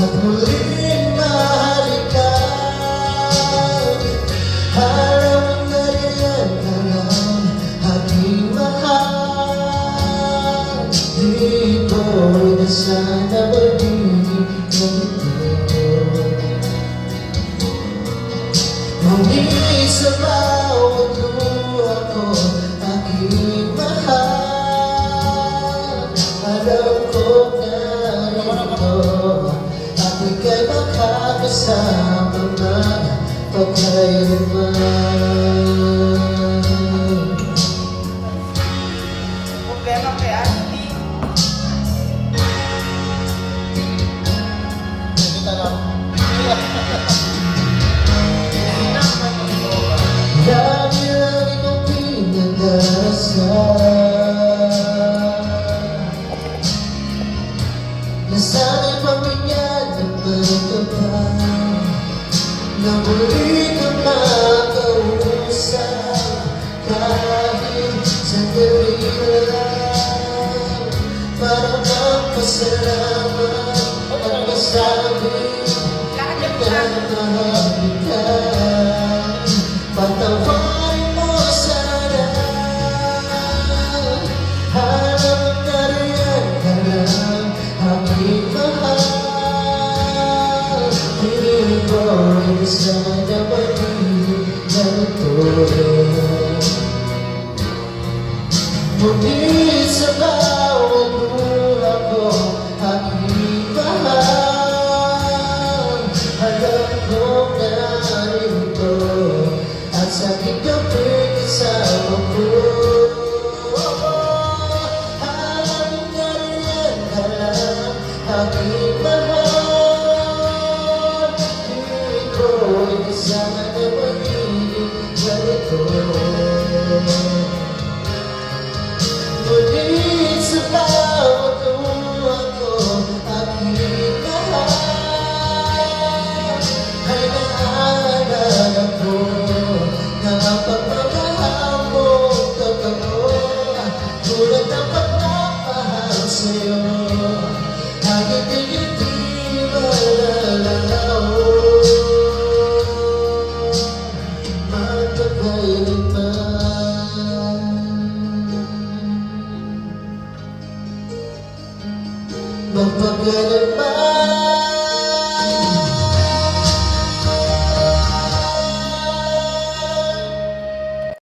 at muling mahalin ka. Alam mo na riyan ka lang aking mahal. Di ko na sana magiging ganito. Ngunit sa bawat luha ko aking mahal, alam ko na ito at ika'y makakasama man pagkailanman. Problema kay Ashley. Lagi lang ikong pinag-asal na sana'y pamilyan at magkapal na muli ka makausap kahit sandali lang para magpasalamat at masabi na mahalikan. Patawarin mo sana, alam na riyan ka lang aking mahal. Di ko rin sana magiging ganito. Ngunit sa bawat luha ko aking mahal, alam ko na ito at sa kikapit kasama ko. Alam na riyan ka lang aking mahal. Di ko rin sana magiging ganito. Ngunit sa bawat luha ko aking mahal, ay naaalala ko na ang pagmamahal mo totoo. Tulad ng pagmamahal sa'yo ay hindi malalalaw magpagkailanman. Magpagkailanman.